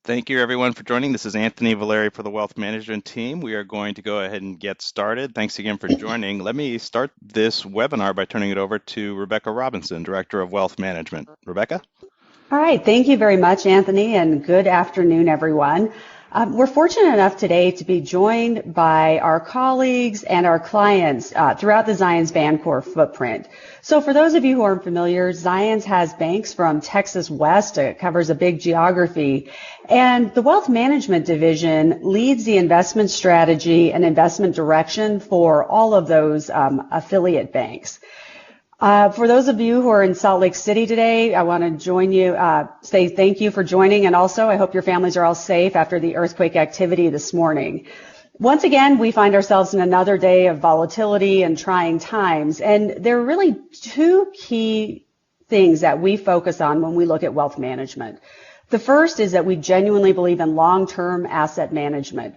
Thank you, everyone, for joining. This is Anthony Valeri for the Wealth Management Team. We are going to go ahead and get started. Thanks again for joining. Let me start this webinar by turning it over to Rebecca Robinson, Director of Wealth Management. Rebecca? All right, thank you very much, Anthony, and good afternoon, everyone. We're fortunate enough today to be joined by our colleagues and our clients throughout the Zions Bancorp footprint. So for those of you who aren't familiar, Zions has banks from Texas West. It covers a big geography. And the Wealth Management Division leads the investment strategy and investment direction for all of those affiliate banks. For those of you who are in Salt Lake City today, I want to join you, say thank you for joining, and also I hope your families are all safe after the earthquake activity this morning. Once again, we find ourselves in another day of volatility and trying times, and there are really two key things that we focus on when we look at wealth management. The first is that we genuinely believe in long-term asset management.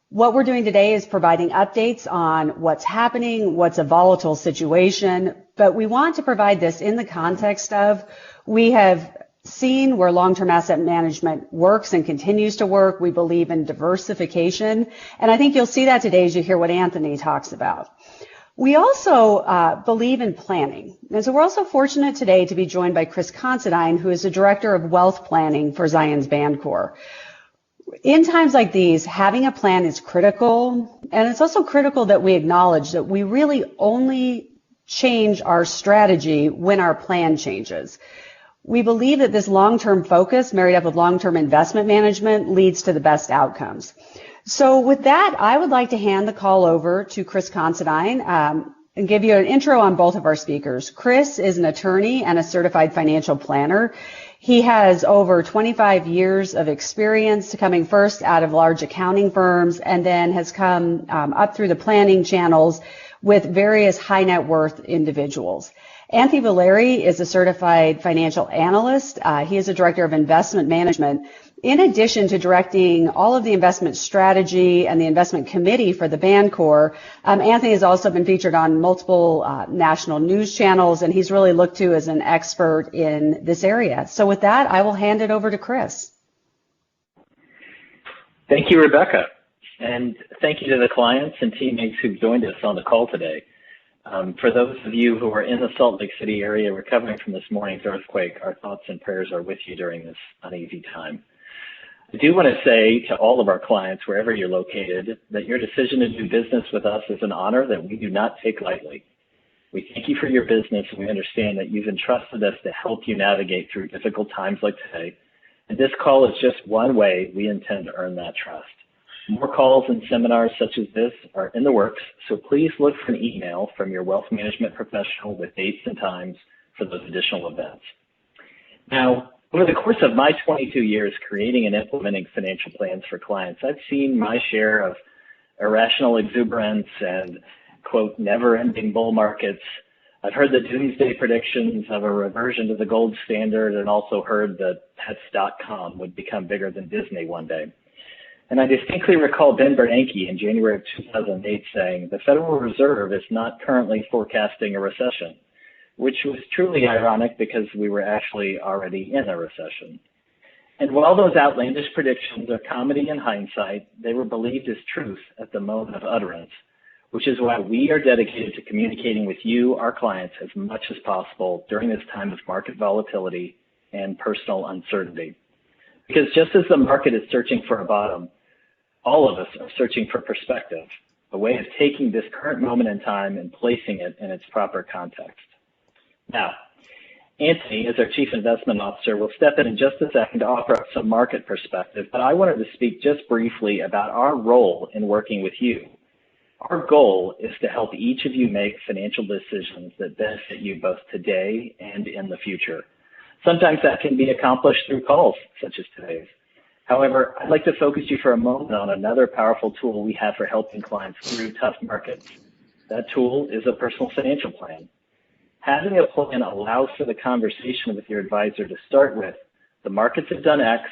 What we're doing today is providing updates on what's happening, what's a volatile situation, but we want to provide this in the context of we have seen where long-term asset management works and continues to work. We believe in diversification, and I think you'll see that today as you hear what Anthony talks about. We also believe in planning, and so we're also fortunate today to be joined by Chris Considine, who is the Director of Wealth Planning for Zions Bancorp. In times like these, having a plan is critical, and it's also critical that we acknowledge that we really only change our strategy when our plan changes. We believe that this long-term focus, married up with long-term investment management, leads to the best outcomes. So with that, I would like to hand the call over to Chris Considine and give you an intro on both of our speakers. Chris is an attorney and a certified financial planner. He has over 25 years of experience, coming first out of large accounting firms and then has come up through the planning channels with various high net worth individuals. Anthony Valeri is a certified financial analyst. He is a director of investment management. In addition to directing all of the investment strategy and the investment committee for the Bancorp, Anthony has also been featured on multiple national news channels, and he's really looked to as an expert in this area. So with that, I will hand it over to Chris. Thank you, Rebecca. And thank you to the clients and teammates who've joined us on the call today. For those of you who are in the Salt Lake City area recovering from this morning's earthquake, our thoughts and prayers are with you during this uneasy time. I do want to say to all of our clients, wherever you're located, that your decision to do business with us is an honor that we do not take lightly. We thank you for your business, and we understand that you've entrusted us to help you navigate through difficult times like today. And this call is just one way we intend to earn that trust. More calls and seminars such as this are in the works, so please look for an email from your wealth management professional with dates and times for those additional events. Now, over the course of my 22 years creating and implementing financial plans for clients, I've seen my share of irrational exuberance and, quote, never-ending bull markets. I've heard the doomsday predictions of a reversion to the gold standard, and also heard that Pets.com would become bigger than Disney one day. And I distinctly recall Ben Bernanke in January of 2008 saying, the Federal Reserve is not currently forecasting a recession, which was truly ironic because we were actually already in a recession. And while those outlandish predictions are comedy in hindsight, they were believed as truth at the moment of utterance, which is why we are dedicated to communicating with you, our clients, as much as possible during this time of market volatility and personal uncertainty. Because just as the market is searching for a bottom, all of us are searching for perspective, a way of taking this current moment in time and placing it in its proper context. Now, Anthony, as our Chief Investment Officer, will step in just a second to offer up some market perspective, but I wanted to speak just briefly about our role in working with you. Our goal is to help each of you make financial decisions that benefit you both today and in the future. Sometimes that can be accomplished through calls such as today's. However, I'd like to focus you for a moment on another powerful tool we have for helping clients through tough markets. That tool is a personal financial plan. Having a plan allows for the conversation with your advisor to start with, the markets have done X,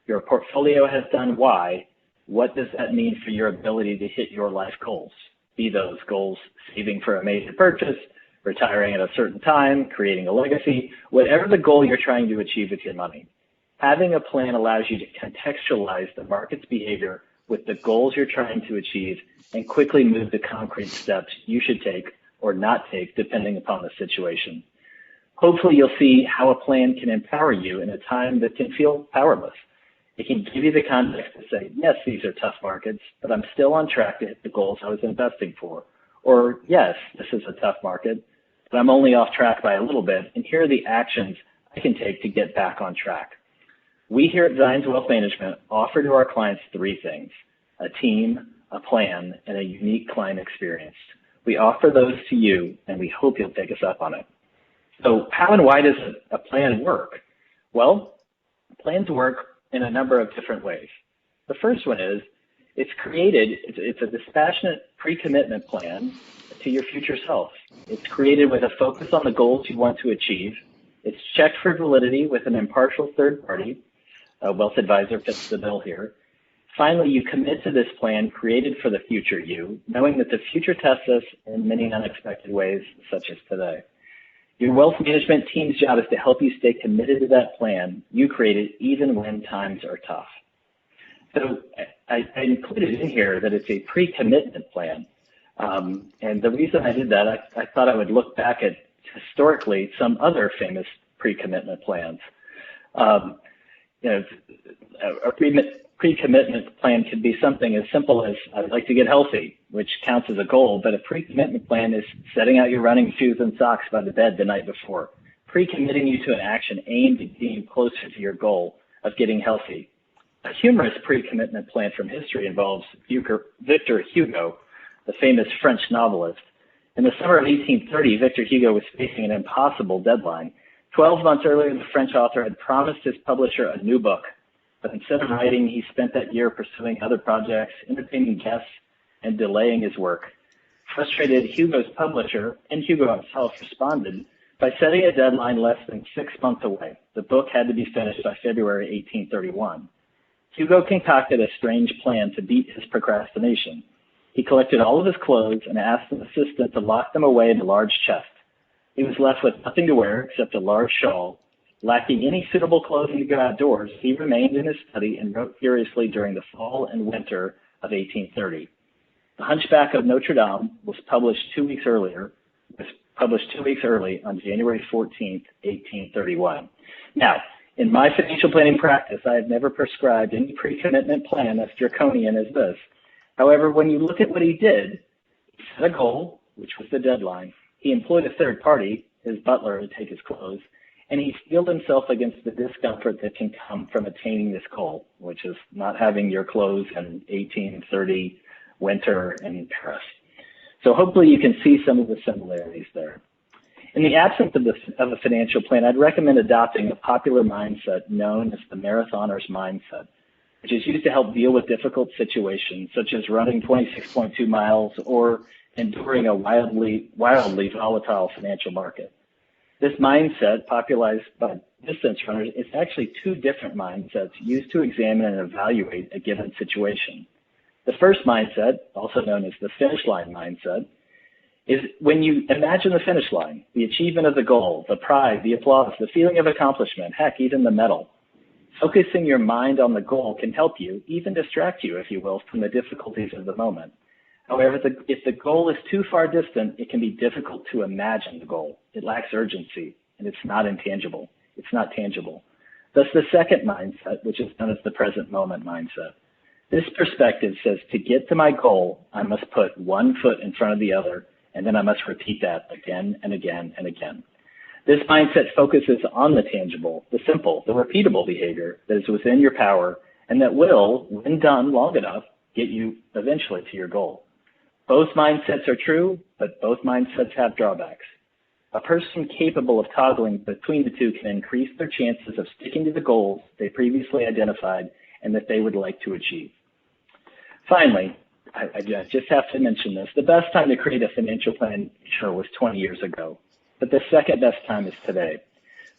your portfolio has done Y. What does that mean for your ability to hit your life goals? Be those goals saving for a major purchase, retiring at a certain time, creating a legacy, whatever the goal you're trying to achieve with your money. Having a plan allows you to contextualize the market's behavior with the goals you're trying to achieve and quickly move to concrete steps you should take or not take depending upon the situation. Hopefully you'll see how a plan can empower you in a time that can feel powerless. It can give you the context to say, yes, these are tough markets, but I'm still on track to hit the goals I was investing for. Or yes, this is a tough market, but I'm only off track by a little bit, and here are the actions I can take to get back on track. We here at Zions Wealth Management offer to our clients three things: a team, a plan, and a unique client experience. We offer those to you, and we hope you'll take us up on it. So how and why does a plan work? Well, plans work in a number of different ways. The first one is it's a dispassionate pre-commitment plan to your future self. It's created with a focus on the goals you want to achieve. It's checked for validity with an impartial third party. A wealth advisor fits the bill here. Finally, you commit to this plan created for the future you, knowing that the future tests us in many unexpected ways, such as today. Your wealth management team's job is to help you stay committed to that plan you created even when times are tough. So I included in here that it's a pre-commitment plan. And the reason I did that, I thought I would look back at historically some other famous pre-commitment plans. A pre-commitment plan could be something as simple as I'd like to get healthy, which counts as a goal, but a pre-commitment plan is setting out your running shoes and socks by the bed the night before, pre-committing you to an action aimed at getting closer to your goal of getting healthy. A humorous pre-commitment plan from history involves Victor Hugo, the famous French novelist. In the summer of 1830, Victor Hugo was facing an impossible deadline. 12 months earlier, the French author had promised his publisher a new book, but instead of writing, he spent that year pursuing other projects, entertaining guests, and delaying his work. Frustrated, Hugo's publisher, and Hugo himself, responded by setting a deadline less than 6 months away. The book had to be finished by February 1831. Hugo concocted a strange plan to beat his procrastination. He collected all of his clothes and asked an assistant to lock them away in a large chest. He was left with nothing to wear except a large shawl. Lacking any suitable clothing to go outdoors, he remained in his study and wrote furiously during the fall and winter of 1830. The Hunchback of Notre Dame was published two weeks early on January 14th, 1831. Now, in my financial planning practice, I have never prescribed any pre-commitment plan as draconian as this. However, when you look at what he did, he set a goal, which was the deadline. He employed a third party, his butler, to take his clothes, and he steeled himself against the discomfort that can come from attaining this goal, which is not having your clothes in 1830 winter in Paris. So hopefully you can see some of the similarities there. In the absence of a financial plan, I'd recommend adopting a popular mindset known as the marathoner's mindset, which is used to help deal with difficult situations, such as running 26.2 miles or enduring a wildly volatile financial market. This mindset, popularized by distance runners, is actually two different mindsets used to examine and evaluate a given situation. The first mindset, also known as the finish line mindset, is when you imagine the finish line, the achievement of the goal, the pride, the applause, the feeling of accomplishment, heck, even the medal. Focusing your mind on the goal can help you, even distract you, if you will, from the difficulties of the moment. However, if the goal is too far distant, it can be difficult to imagine the goal. It lacks urgency, and it's not intangible. It's not tangible. Thus, the second mindset, which is known as the present moment mindset. This perspective says to get to my goal, I must put one foot in front of the other, and then I must repeat that again and again and again. This mindset focuses on the tangible, the simple, the repeatable behavior that is within your power and that will, when done long enough, get you eventually to your goal. Both mindsets are true, but both mindsets have drawbacks. A person capable of toggling between the two can increase their chances of sticking to the goals they previously identified and that they would like to achieve. Finally, I just have to mention this. The best time to create a financial plan, sure, was 20 years ago, but the second best time is today.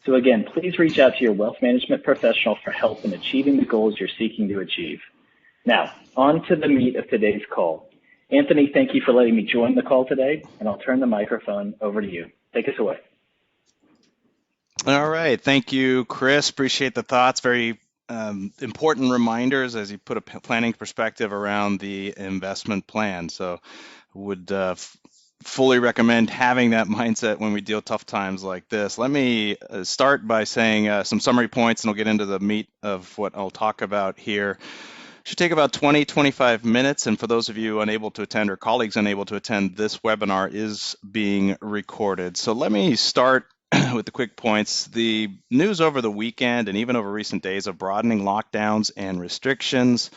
So again, please reach out to your wealth management professional for help in achieving the goals you're seeking to achieve. Now, on to the meat of today's call. Anthony, thank you for letting me join the call today, and I'll turn the microphone over to you. Take us away. All right. Thank you, Chris. Appreciate the thoughts. Very important reminders as you put a planning perspective around the investment plan. So would fully recommend having that mindset when we deal tough times like this. Let me start by saying some summary points, and we'll get into the meat of what I'll talk about here. Should take about 20-25 minutes, and for those of you unable to attend or colleagues unable to attend, this webinar is being recorded. So let me start with the quick points. The news over the weekend and even over recent days of broadening lockdowns and restrictions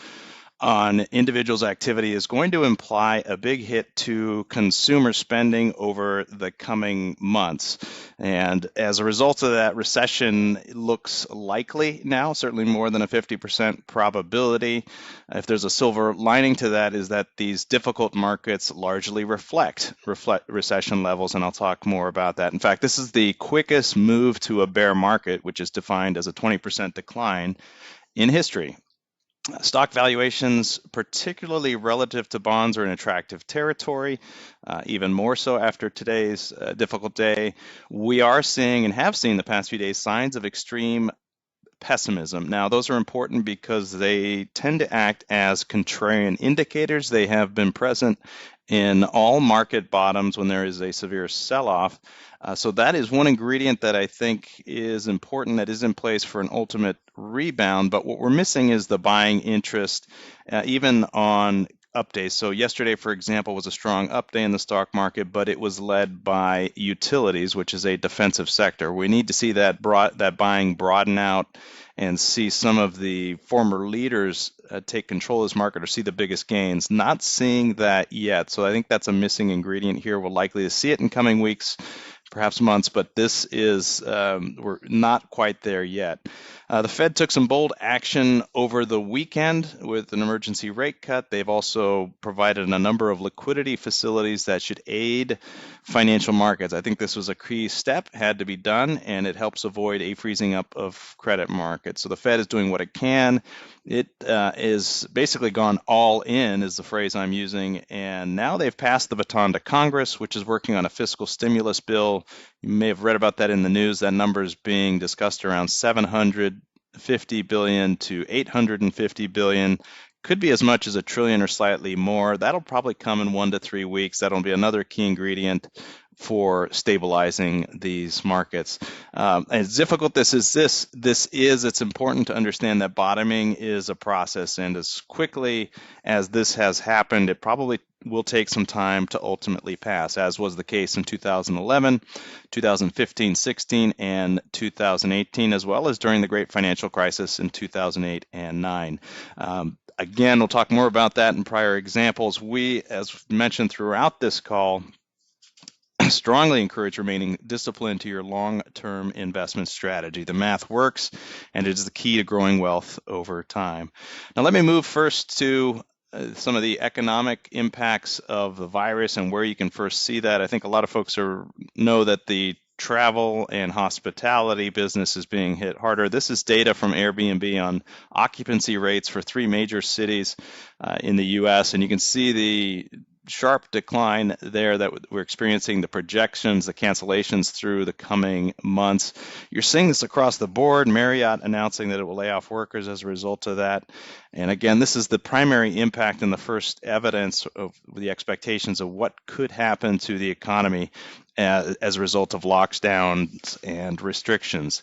on individuals' activity is going to imply a big hit to consumer spending over the coming months. And as a result of that, recession looks likely now, certainly more than a 50% probability. If there's a silver lining to that, is that these difficult markets largely reflect recession levels, and I'll talk more about that. In fact, this is the quickest move to a bear market, which is defined as a 20% decline in history. Stock valuations, particularly relative to bonds, are in attractive territory, even more so after today's difficult day. We are seeing and have seen the past few days signs of extreme pessimism. Now, those are important because they tend to act as contrarian indicators. They have been present in all market bottoms when there is a severe sell-off. So that is one ingredient that I think is important, that is in place for an ultimate rebound. But what we're missing is the buying interest, even on up days. So yesterday, for example, was a strong up day in the stock market, but it was led by utilities, which is a defensive sector. We need to see that buying broaden out and see some of the former leaders take control of this market or see the biggest gains. Not seeing that yet. So I think that's a missing ingredient here. We're likely to see it in coming weeks, perhaps months, but this is, we're not quite there yet. The Fed took some bold action over the weekend with an emergency rate cut. They've also provided a number of liquidity facilities that should aid financial markets. I think this was a key step, had to be done, and it helps avoid a freezing up of credit markets. So the Fed is doing what it can. It is basically gone all in, is the phrase I'm using, and now they've passed the baton to Congress, which is working on a fiscal stimulus bill. You may have read about that in the news. That number is being discussed around $750 billion to $850 billion. Could be as much as $1 trillion or slightly more. That'll probably come in 1 to 3 weeks. That'll be another key ingredient for stabilizing these markets. As difficult this is, it's important to understand that bottoming is a process, and as quickly as this has happened, it probably will take some time to ultimately pass, as was the case in 2011, 2015, 16, and 2018, as well as during the great financial crisis in 2008 and 9. Again, we'll talk more about that in prior examples. We, as mentioned throughout this call, strongly encourage remaining disciplined to your long-term investment strategy. The math works, and it is the key to growing wealth over time. Now, let me move first to some of the economic impacts of the virus and where you can first see that. I think a lot of folks know that the travel and hospitality business is being hit harder. This is data from Airbnb on occupancy rates for 3 major cities in the U.S., and you can see the sharp decline there that we're experiencing, the projections, the cancellations through the coming months. You're seeing this across the board. Marriott announcing that it will lay off workers as a result of that. And again, this is the primary impact and the first evidence of the expectations of what could happen to the economy as a result of lockdowns and restrictions.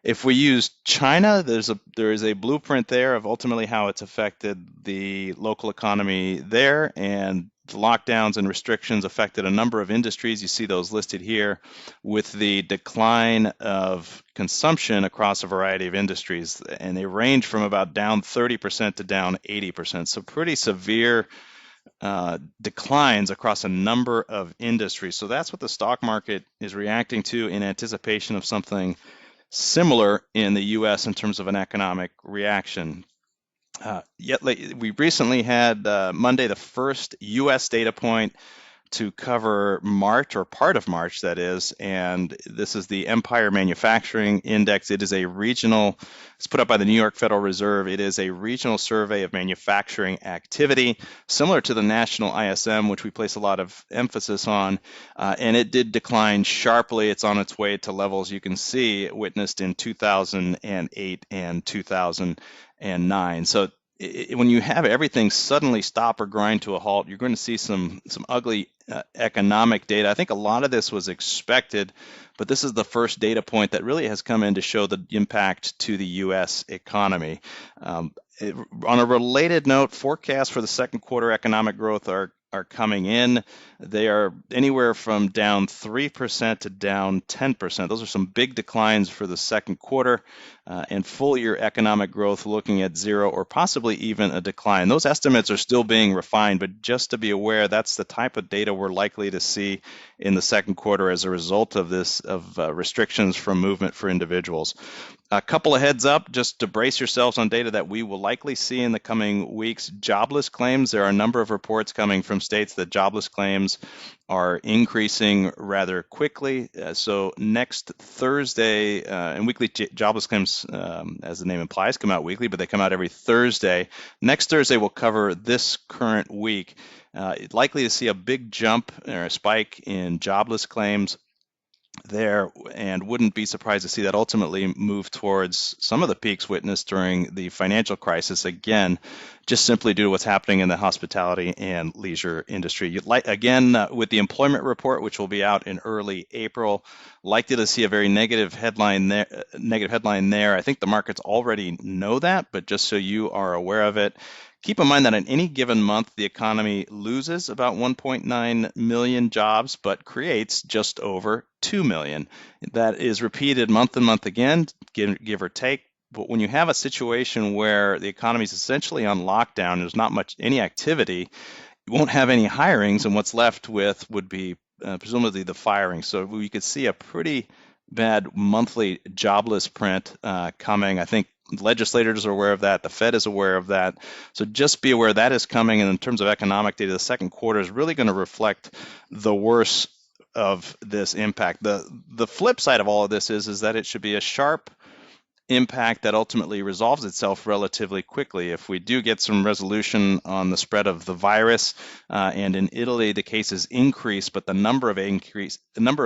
If we use China, there is a blueprint there of ultimately how it's affected the local economy there, and the lockdowns and restrictions affected a number of industries. You see those listed here with the decline of consumption across a variety of industries, and they range from about down 30% to down 80%. So pretty severe declines across a number of industries. So that's what the stock market is reacting to in anticipation of something similar in the U.S. in terms of an economic reaction. Yet we recently had Monday the first U.S. data point to cover March, or part of March, that is. And this is the Empire Manufacturing Index. It is a regional, it's put up by the New York Federal Reserve. It is a regional survey of manufacturing activity, similar to the national ISM, which we place a lot of emphasis on. And it did decline sharply. It's on its way to levels you can see witnessed in 2008 and 2009. So when you have everything suddenly stop or grind to a halt, you're going to see some ugly economic data. I think a lot of this was expected, but this is the first data point that really has come in to show the impact to the U.S. economy. On a related note, forecasts for the second quarter economic growth are coming in. They are anywhere from down 3% to down 10%. Those are some big declines for the second quarter, and full year economic growth looking at 0 or possibly even a decline. Those estimates are still being refined, but just to be aware, that's the type of data we're likely to see in the second quarter as a result of restrictions from movement for individuals. A couple of heads up, just to brace yourselves on data that we will likely see in the coming weeks. Jobless claims, there are a number of reports coming from states that jobless claims are increasing rather quickly. So next Thursday, and weekly jobless claims, as the name implies, come out weekly, but they come out every Thursday. Next Thursday, we'll cover this current week. Likely to see a big jump or a spike in jobless claims there, and wouldn't be surprised to see that ultimately move towards some of the peaks witnessed during the financial crisis, again, just simply due to what's happening in the hospitality and leisure industry. With the employment report, which will be out in early April, likely to see a very negative headline there. I think the markets already know that, but just so you are aware of it, keep in mind that in any given month, the economy loses about 1.9 million jobs, but creates just over 2 million. That is repeated month and month again, give or take. But when you have a situation where the economy is essentially on lockdown, there's not any activity, you won't have any hirings, and what's left with would be presumably the firing. So we could see a pretty bad monthly jobless print coming. I think legislators are aware of that. The Fed is aware of that. So just be aware that is coming. And in terms of economic data, the second quarter is really going to reflect the worst of this impact. The flip side of all of this is that it should be a sharp impact that ultimately resolves itself relatively quickly. If we do get some resolution on the spread of the virus, and in Italy the cases increase, but the number of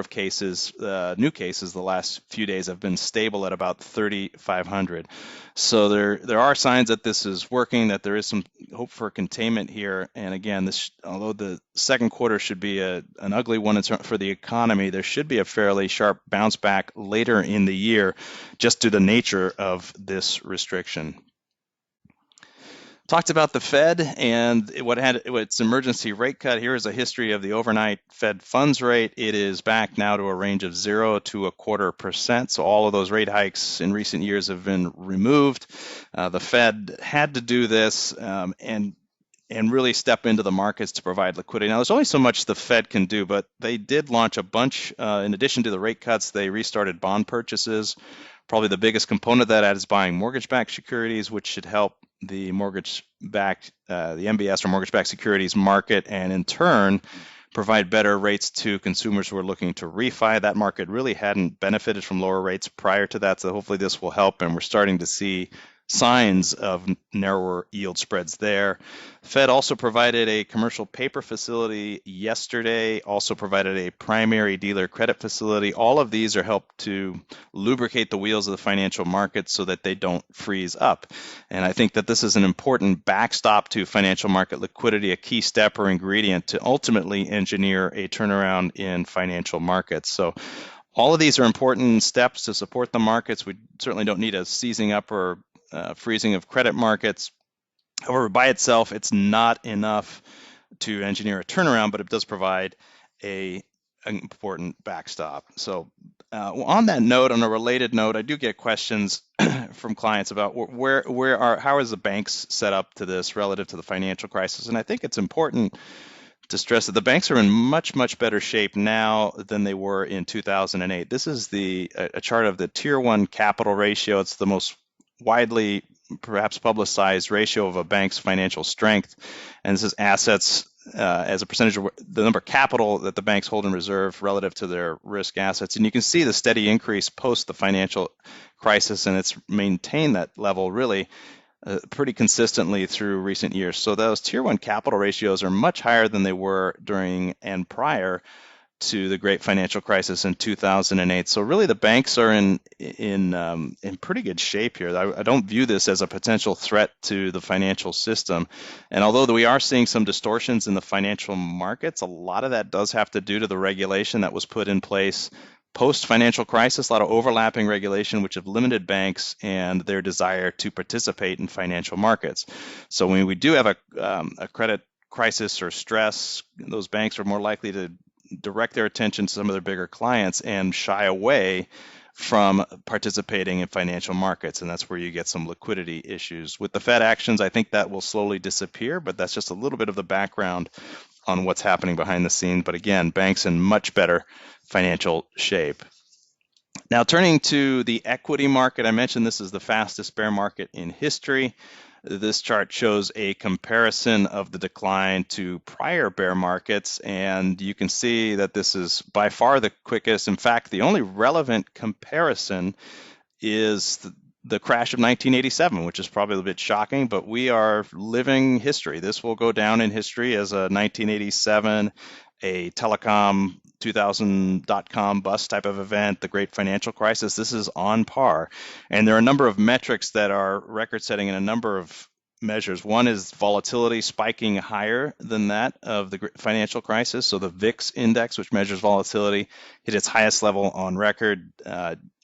cases, new cases, the last few days have been stable at about 3,500. So there are signs that this is working, that there is some hope for containment here. And again, although the second quarter should be an ugly one for the economy, there should be a fairly sharp bounce back later in the year, just due to the nature of this restriction. Talked about the Fed and its emergency rate cut. Here is a history of the overnight Fed funds rate. It is back now to a range of 0 to 0.25%. So all of those rate hikes in recent years have been removed. The Fed had to do this and really step into the markets to provide liquidity. Now, there's only so much the Fed can do, but they did launch a bunch. In addition to the rate cuts, they restarted bond purchases. Probably the biggest component of that is buying mortgage-backed securities, which should help the mortgage-backed, the MBS or mortgage-backed securities market, and in turn provide better rates to consumers who are looking to refi. That market really hadn't benefited from lower rates prior to that, so hopefully this will help, and we're starting to see signs of narrower yield spreads there. Fed also provided a commercial paper facility yesterday, also provided a primary dealer credit facility. All of these are helped to lubricate the wheels of the financial markets so that they don't freeze up. And I think that this is an important backstop to financial market liquidity, a key step or ingredient to ultimately engineer a turnaround in financial markets. So all of these are important steps to support the markets. We certainly don't need a seizing up or freezing of credit markets. However, by itself, it's not enough to engineer a turnaround, but it does provide an important backstop. So on that note, on a related note, I do get questions from clients about how is the banks set up to this relative to the financial crisis. And I think it's important to stress that the banks are in much, much better shape now than they were in 2008. This is a chart of the Tier 1 capital ratio. It's the most widely perhaps publicized ratio of a bank's financial strength, and this is assets as a percentage of the number of capital that the banks hold in reserve relative to their risk assets. And you can see the steady increase post the financial crisis, and it's maintained that level really pretty consistently through recent years. So those Tier 1 capital ratios are much higher than they were during and prior to the great financial crisis in 2008. So really the banks are in pretty good shape here. I don't view this as a potential threat to the financial system. And although we are seeing some distortions in the financial markets, a lot of that does have to do to the regulation that was put in place post-financial crisis, a lot of overlapping regulation which have limited banks and their desire to participate in financial markets. So when we do have a credit crisis or stress, those banks are more likely to direct their attention to some of their bigger clients and shy away from participating in financial markets. And that's where you get some liquidity issues. With the Fed actions, I think that will slowly disappear, but that's just a little bit of the background on what's happening behind the scenes. But again, banks in much better financial shape. Now, turning to the equity market, I mentioned this is the fastest bear market in history. This chart shows a comparison of the decline to prior bear markets, and you can see that this is by far the quickest. In fact, the only relevant comparison is the crash of 1987, which is probably a bit shocking, but we are living history. This will go down in history as a 1987, a telecom 2000 dot-com bust type of event, the great financial crisis. This is on par. And there are a number of metrics that are record-setting in a number of measures. One is volatility spiking higher than that of the financial crisis. So the VIX index, which measures volatility, hit its highest level on record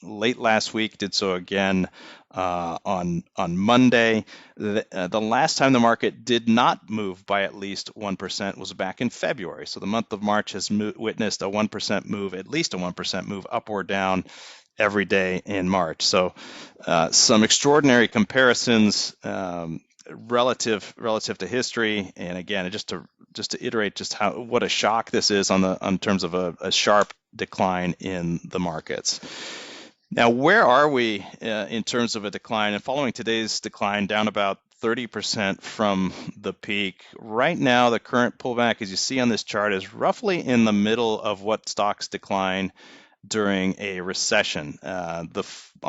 late last week, did so again on Monday. The last time the market did not move by at least 1% was back in February. So the month of March has witnessed a 1% move, at least a 1% move up or down every day in March. So some extraordinary comparisons relative to history, and again, just to iterate just what a shock this is on terms of a sharp decline in the markets. Now, where are we in terms of a decline? And following today's decline, down about 30% from the peak. Right now, the current pullback, as you see on this chart, is roughly in the middle of what stocks decline during a recession. On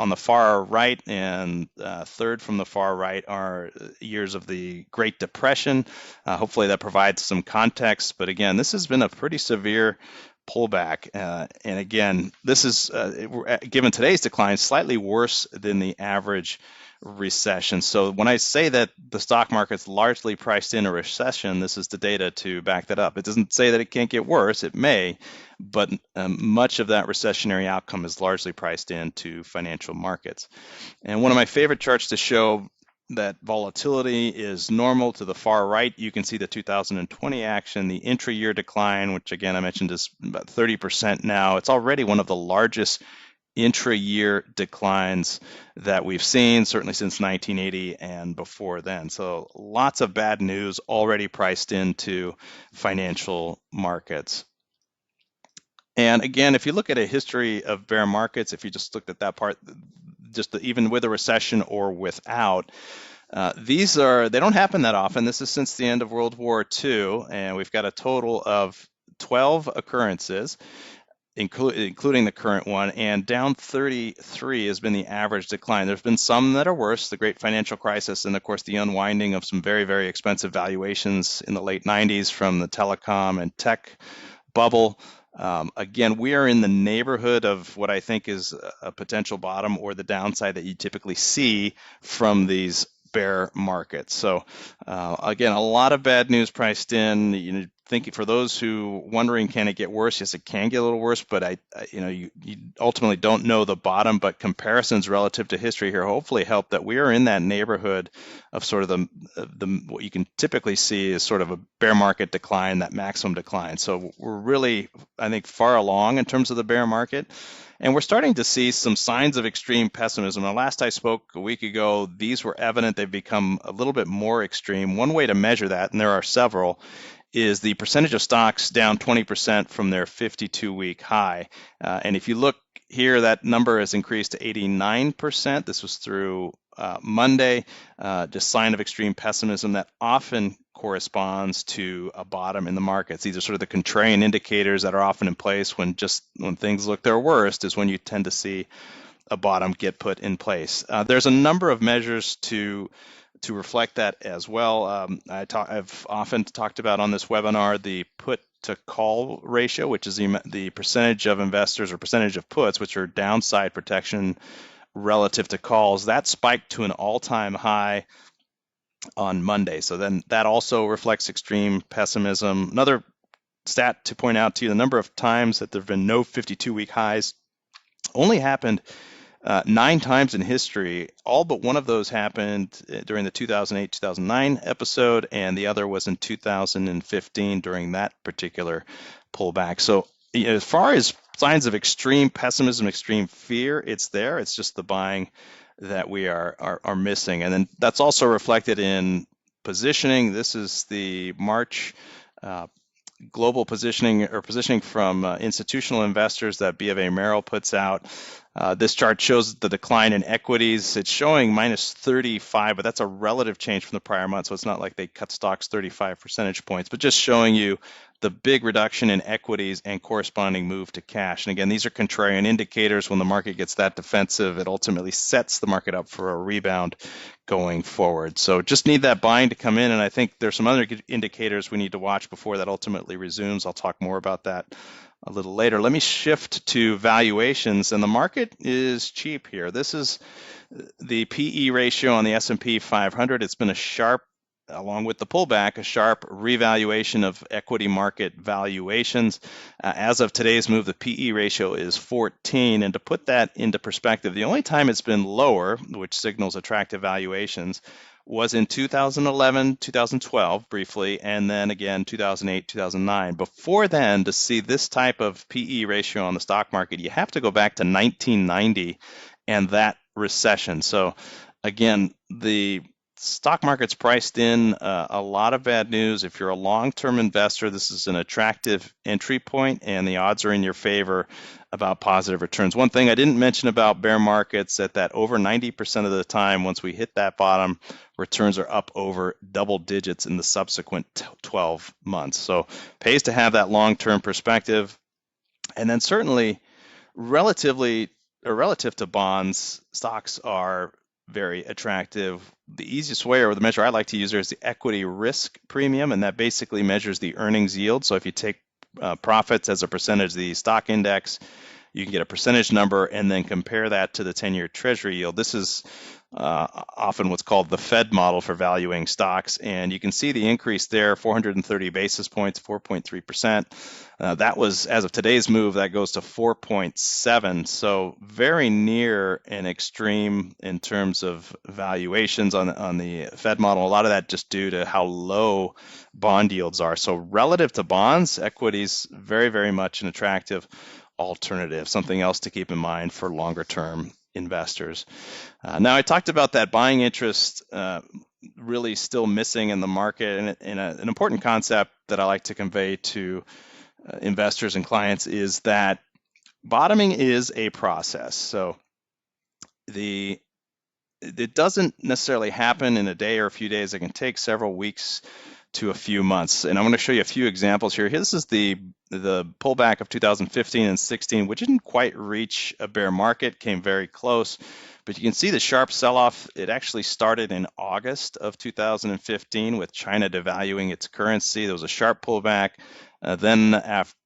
the far right and third from the far right are years of the Great Depression. Hopefully that provides some context. But again, this has been a pretty severe pullback. And again, this is, given today's decline, slightly worse than the average recession. So when I say that the stock market's largely priced in a recession, this is the data to back that up. It doesn't say that it can't get worse. It may, but much of that recessionary outcome is largely priced into financial markets. And one of my favorite charts to show that volatility is normal, to the far right, you can see the 2020 action, the intra-year decline, which again I mentioned is about 30% now. It's already one of the largest intra-year declines that we've seen, certainly since 1980 and before then. So lots of bad news already priced into financial markets. And again, if you look at a history of bear markets, if you just looked at that part, even with a recession or without, they don't happen that often. This is since the end of World War II, and we've got a total of 12 occurrences, including the current one, and down 33 has been the average decline. There's been some that are worse, the great financial crisis, and of course the unwinding of some very, very expensive valuations in the late 90s from the telecom and tech bubble. Again, we are in the neighborhood of what I think is a potential bottom or the downside that you typically see from these bear markets. So again, a lot of bad news priced in. You think for those who wondering, can it get worse? Yes, it can get a little worse, but you ultimately don't know the bottom. But comparisons relative to history here hopefully help that we are in that neighborhood of sort of the what you can typically see is sort of a bear market decline, that maximum decline. So we're really, I think, far along in terms of the bear market. And we're starting to see some signs of extreme pessimism. Now, last I spoke a week ago, these were evident. They've become a little bit more extreme. One way to measure that, and there are several, is the percentage of stocks down 20% from their 52-week high. And if you look here, that number has increased to 89%. This was through Monday, just sign of extreme pessimism that often corresponds to a bottom in the markets. These are sort of the contrarian indicators that are often in place when things look their worst is when you tend to see a bottom get put in place. There's a number of measures to reflect that as well. I've often talked about on this webinar the put to call ratio, which is the percentage of investors or percentage of puts, which are downside protection relative to calls. That spiked to an all-time high on Monday. So then that also reflects extreme pessimism. Another stat to point out to you, the number of times that there have been no 52-week highs only happened 9 times in history. All but one of those happened during the 2008-2009 episode, and the other was in 2015 during that particular pullback. So as far as signs of extreme pessimism, extreme fear, it's there. It's just the buying that we are missing. And then that's also reflected in positioning. This is the March global positioning from institutional investors that B of A Merrill puts out. This chart shows the decline in equities. It's showing minus 35, but that's a relative change from the prior month. So it's not like they cut stocks 35 percentage points, but just showing you the big reduction in equities and corresponding move to cash. And again, these are contrarian indicators. When the market gets that defensive, it ultimately sets the market up for a rebound going forward. So just need that buying to come in. And I think there's some other indicators we need to watch before that ultimately resumes. I'll talk more about that a little later. Let me shift to valuations, and the market is cheap here. This is the PE ratio on the S&P 500. It's been a sharp, along with the pullback, a sharp revaluation of equity market valuations. As of today's move, the PE ratio is 14. And to put that into perspective, the only time it's been lower, which signals attractive valuations, was in 2011, 2012 briefly, and then again 2008, 2009. Before then, to see this type of PE ratio on the stock market, you have to go back to 1990 and that recession. So again, the stock market's priced in a lot of bad news. If you're a long-term investor, this is an attractive entry point, and the odds are in your favor about positive returns. One thing I didn't mention about bear markets is that over 90% of the time, once we hit that bottom, returns are up over double digits in the subsequent 12 months. So pays to have that long-term perspective. And then certainly relative to bonds, stocks are very attractive. The easiest way, or the measure I like to use there, is the equity risk premium, and that basically measures the earnings yield. So if you take profits as a percentage of the stock index, you can get a percentage number and then compare that to the 10-year Treasury yield. This is often what's called the Fed model for valuing stocks, and you can see the increase there, 430 basis points, 4.3%. That was, as of today's move, that goes to 4.7, so very near an extreme in terms of valuations on the Fed model. A lot of that just due to how low bond yields are. So relative to bonds, equities very, very much an attractive alternative, something else to keep in mind for longer term investors. Now, I talked about that buying interest really still missing in the market, and an important concept that I like to convey to investors and clients is that bottoming is a process. So it doesn't necessarily happen in a day or a few days. It can take several weeks to a few months. And I'm going to show you a few examples here. This is the pullback of 2015 and 16, which didn't quite reach a bear market, came very close. But you can see the sharp sell-off. It actually started in August of 2015 with China devaluing its currency. There was a sharp pullback. Then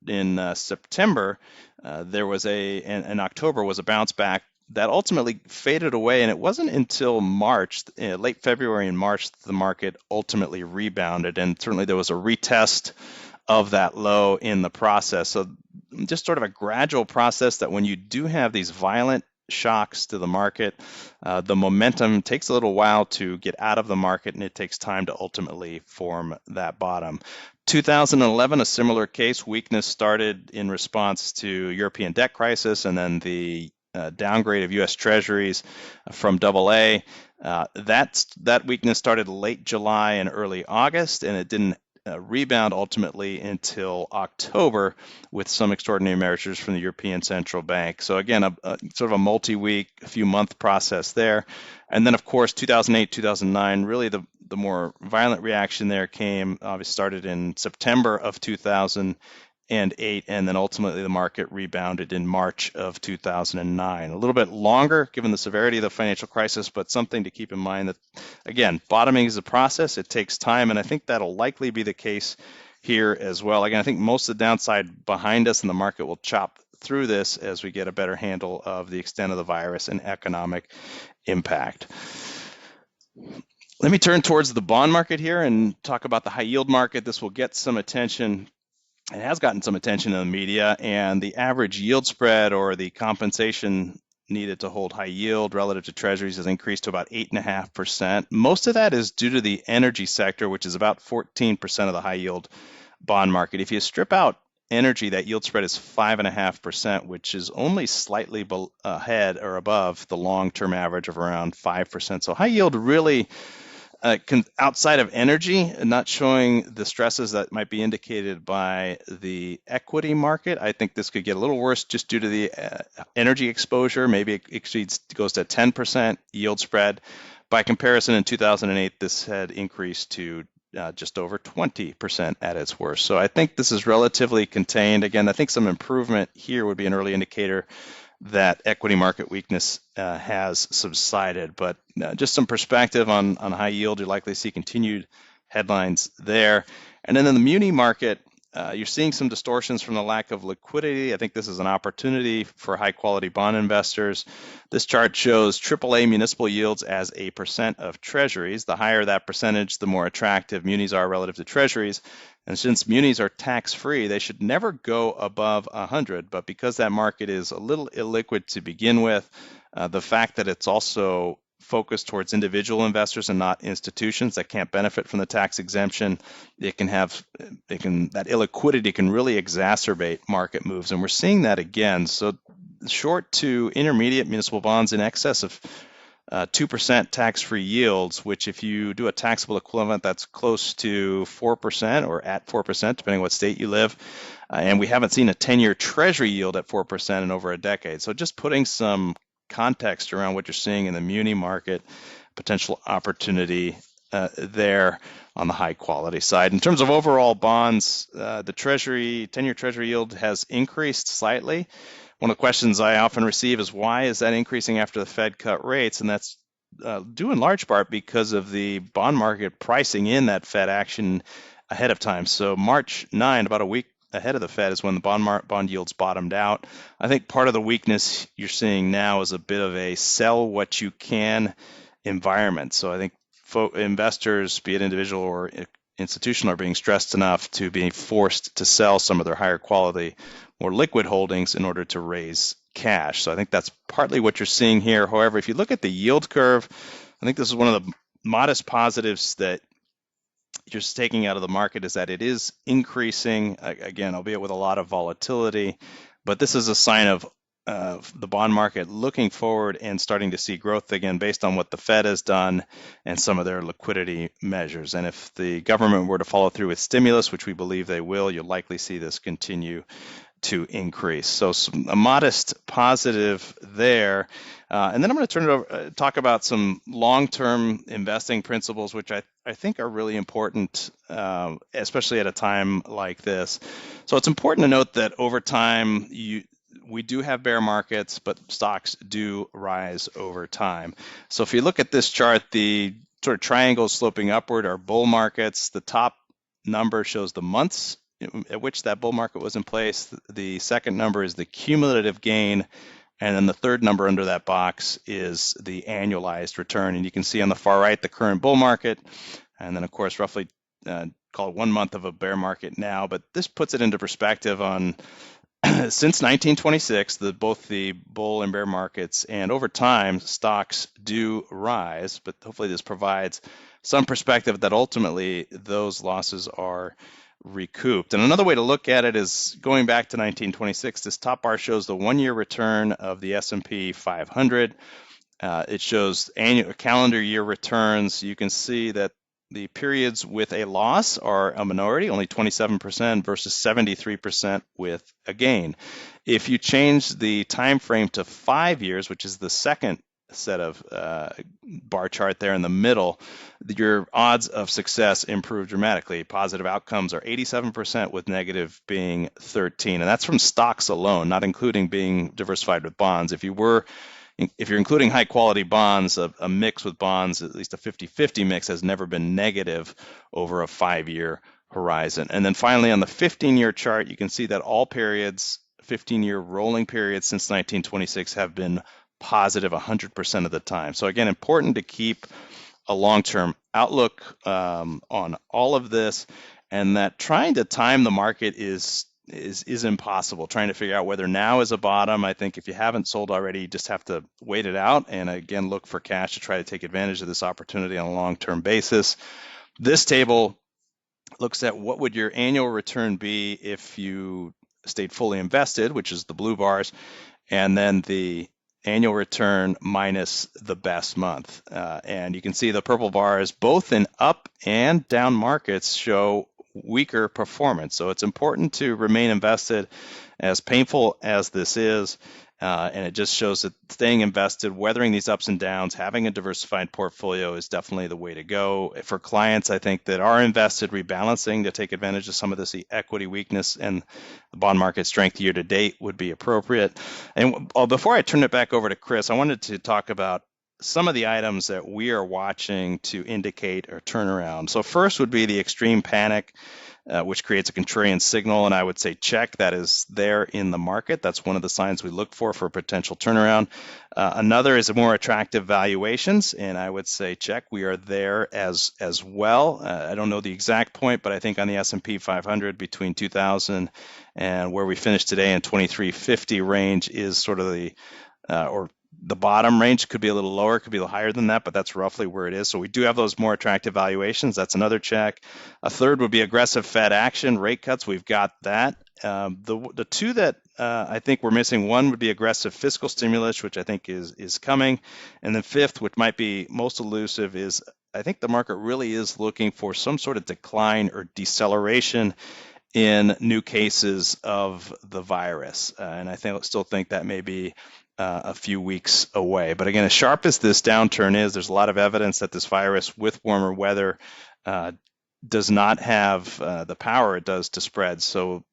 in September, there was in October was a bounce back that ultimately faded away, and it wasn't until March, late February and March, that the market ultimately rebounded, and certainly there was a retest of that low in the process. So just sort of a gradual process that when you do have these violent shocks to the market, the momentum takes a little while to get out of the market, and it takes time to ultimately form that bottom. 2011, a similar case. Weakness started in response to European debt crisis, and then the downgrade of U.S. Treasuries from AA. That weakness started late July and early August, and it didn't rebound ultimately until October with some extraordinary measures from the European Central Bank. So again, a sort of a multi-week, a few month process there. And then of course, 2008, 2009, really the more violent reaction there came, obviously started in September of 2008, and then ultimately the market rebounded in March of 2009. A little bit longer given the severity of the financial crisis, but something to keep in mind that, again, bottoming is a process. It takes time, and I think that'll likely be the case here as well. Again, I think most of the downside behind us, and the market will chop through this as we get a better handle of the extent of the virus and economic impact. Let me turn towards the bond market here and talk about the high yield market. This will get some attention. It has gotten some attention in the media, and the average yield spread, or the compensation needed to hold high yield relative to treasuries, has increased to about 8.5%. Most of that is due to the energy sector, which is about 14% of the high yield bond market. If you strip out energy, that yield spread is 5.5%, which is only slightly ahead or above the long-term average of around 5%. So high yield really, outside of energy, not showing the stresses that might be indicated by the equity market. I think this could get a little worse just due to the energy exposure. Maybe it goes to 10% yield spread. By comparison, in 2008, this had increased to just over 20% at its worst. So I think this is relatively contained. Again, I think some improvement here would be an early indicator that equity market weakness has subsided. But just some perspective on high yield, you'll likely see continued headlines there. And then in the muni market, you're seeing some distortions from the lack of liquidity. I think this is an opportunity for high quality bond investors. This chart shows AAA municipal yields as a percent of treasuries. The higher that percentage, the more attractive munis are relative to treasuries. And since munis are tax-free, they should never go above 100. But because that market is a little illiquid to begin with, the fact that it's also focused towards individual investors and not institutions that can't benefit from the tax exemption, that illiquidity can really exacerbate market moves. And we're seeing that again. So short to intermediate municipal bonds in excess of 2% tax-free yields, which if you do a taxable equivalent, that's close to 4% or at 4%, depending on what state you live. And we haven't seen a 10-year treasury yield at 4% in over a decade. So just putting some context around what you're seeing in the muni market, potential opportunity there on the high quality side. In terms of overall bonds, the 10-year treasury yield has increased slightly. One of the questions I often receive is, why is that increasing after the Fed cut rates? And that's due in large part because of the bond market pricing in that Fed action ahead of time. So March 9, about a week ahead of the Fed, is when the bond yields bottomed out. I think part of the weakness you're seeing now is a bit of a sell what you can environment. So I think investors, be it individual or institutional, are being stressed enough to be forced to sell some of their higher quality, more liquid holdings in order to raise cash. So I think that's partly what you're seeing here. However, if you look at the yield curve, I think this is one of the modest positives that you're taking out of the market, is that it is increasing, again, albeit with a lot of volatility. But this is a sign of the bond market looking forward and starting to see growth again based on what the Fed has done and some of their liquidity measures. And if the government were to follow through with stimulus, which we believe they will, you'll likely see this continue to increase. So a modest positive there. And then I'm going to turn it over, talk about some long-term investing principles, which I think are really important, especially at a time like this. So it's important to note that over time, we do have bear markets, but stocks do rise over time. So if you look at this chart, the sort of triangles sloping upward are bull markets. The top number shows the months at which that bull market was in place. The second number is the cumulative gain. And then the third number under that box is the annualized return. And you can see on the far right, the current bull market. And then, of course, roughly call it 1 month of a bear market now. But this puts it into perspective on since 1926, both the bull and bear markets, and over time, stocks do rise. But hopefully this provides some perspective that ultimately those losses are recouped. And another way to look at it is going back to 1926. This top bar shows the 1-year return of the S&P 500. It shows annual calendar year returns. You can see that The periods with a loss are a minority, only 27% versus 73% with a gain. If you change the time frame to 5 years, which is the second set of bar chart there in the middle, your odds of success improve dramatically. Positive outcomes are 87% with negative being 13, and that's from stocks alone, not including being diversified with bonds. If you're including high quality bonds, a mix with bonds, at least a 50-50 mix, has never been negative over a 5-year horizon. And then finally, on the 15-year chart, you can see that all periods, 15-year rolling periods since 1926, have been positive 100% of the time. So again, important to keep a long-term outlook on all of this, and that trying to time the market is impossible. Trying to figure out whether now is a bottom. I think if you haven't sold already, you just have to wait it out and again look for cash to try to take advantage of this opportunity on a long-term basis. This table looks at what would your annual return be if you stayed fully invested, which is the blue bars, and then the annual return minus the best month. And you can see the purple bars, both in up and down markets, show weaker performance. So it's important to remain invested, as painful as this is. And it just shows that staying invested, weathering these ups and downs, having a diversified portfolio is definitely the way to go. For clients, I think, that are invested, rebalancing to take advantage of some of this equity weakness and the bond market strength year to date would be appropriate. And before I turn it back over to Chris, I wanted to talk about some of the items that we are watching to indicate a turnaround. So first would be the extreme panic, which creates a contrarian signal, and I would say check, that is there in the market. That's one of the signs we look for a potential turnaround. Another is more attractive valuations, and I would say check, we are there as well. I don't know the exact point, but I think on the S&P 500 between 2000 and where we finished today in 2350 range is sort of the bottom range. Could be a little lower, could be a little higher than that, but that's roughly where it is. So we do have those more attractive valuations. That's another check. A third would be aggressive Fed action, rate cuts. We've got that. The two that I think we're missing, one would be aggressive fiscal stimulus, which I think is coming. And then fifth, which might be most elusive, is I think the market really is looking for some sort of decline or deceleration in new cases of the virus. And I still think that may be a few weeks away. But again, as sharp as this downturn is, there's a lot of evidence that this virus with warmer weather does not have the power it does to spread. So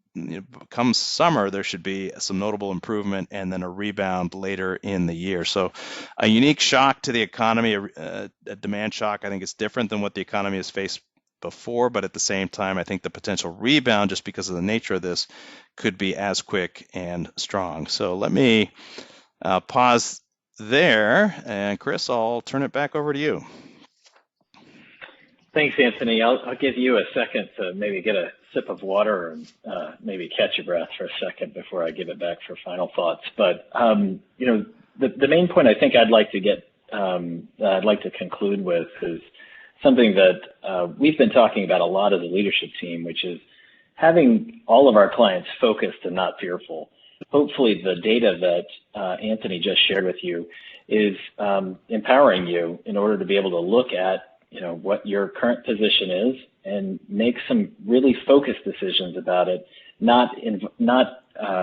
come summer, there should be some notable improvement and then a rebound later in the year. So a unique shock to the economy, a demand shock. I think it's different than what the economy has faced before, but at the same time, I think the potential rebound, just because of the nature of this, could be as quick and strong. So let me pause there, and Chris, I'll turn it back over to you. Thanks, Anthony. I'll give you a second to maybe get a sip of water and maybe catch your breath for a second before I give it back for final thoughts. But the main point I think I'd like to conclude with is something that we've been talking about a lot as a leadership team, which is having all of our clients focused and not fearful. Hopefully the data that Anthony just shared with you is empowering you in order to be able to look at what your current position is and make some really focused decisions about it, not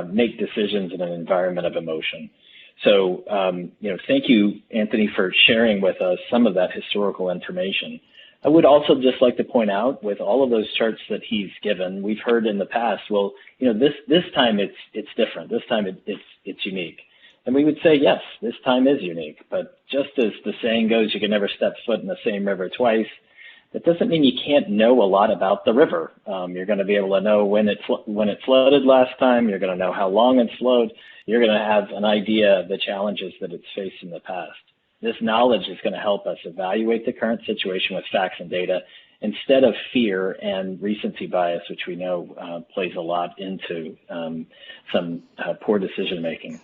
make decisions in an environment of emotion. So, thank you, Anthony, for sharing with us some of that historical information. I would also just like to point out, with all of those charts that he's given, we've heard in the past, well, this time it's different. This time it's unique. And we would say, yes, this time is unique. But just as the saying goes, you can never step foot in the same river twice. That doesn't mean you can't know a lot about the river. You're going to be able to know when it flooded last time. You're going to know how long it's flowed. You're going to have an idea of the challenges that it's faced in the past. This knowledge is going to help us evaluate the current situation with facts and data instead of fear and recency bias, which we know plays a lot into some poor decision making.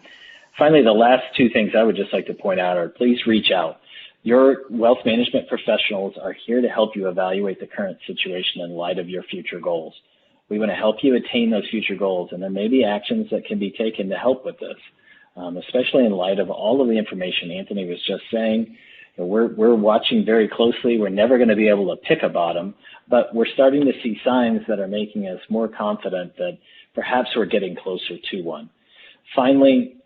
Finally, the last two things I would just like to point out are, please reach out. Your wealth management professionals are here to help you evaluate the current situation in light of your future goals. We want to help you attain those future goals, and there may be actions that can be taken to help with this, especially in light of all of the information Anthony was just saying. we're watching very closely. We're never going to be able to pick a bottom, but we're starting to see signs that are making us more confident that perhaps we're getting closer to one. Finally,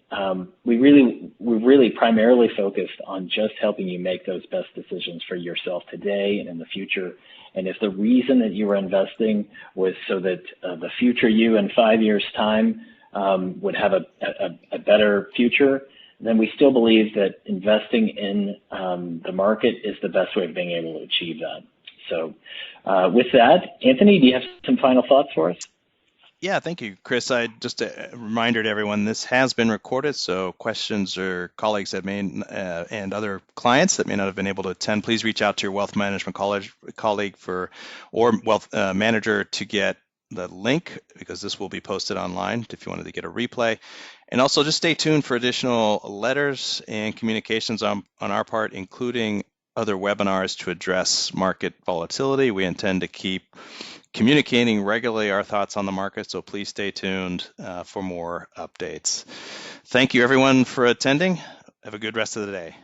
we're really primarily focused on just helping you make those best decisions for yourself today and in the future. And if the reason that you were investing was so that the future you in 5 years' time would have a better future, then we still believe that investing in the market is the best way of being able to achieve that. So with that, Anthony, do you have some final thoughts for us? Yeah, thank you, Chris. Just a reminder to everyone, this has been recorded, so questions or colleagues that may and other clients that may not have been able to attend, please reach out to your wealth management colleague or wealth manager to get the link, because this will be posted online if you wanted to get a replay. And also just stay tuned for additional letters and communications on our part, including other webinars to address market volatility. We intend to keep communicating regularly our thoughts on the market, so please stay tuned for more updates. Thank you everyone for attending. Have a good rest of the day.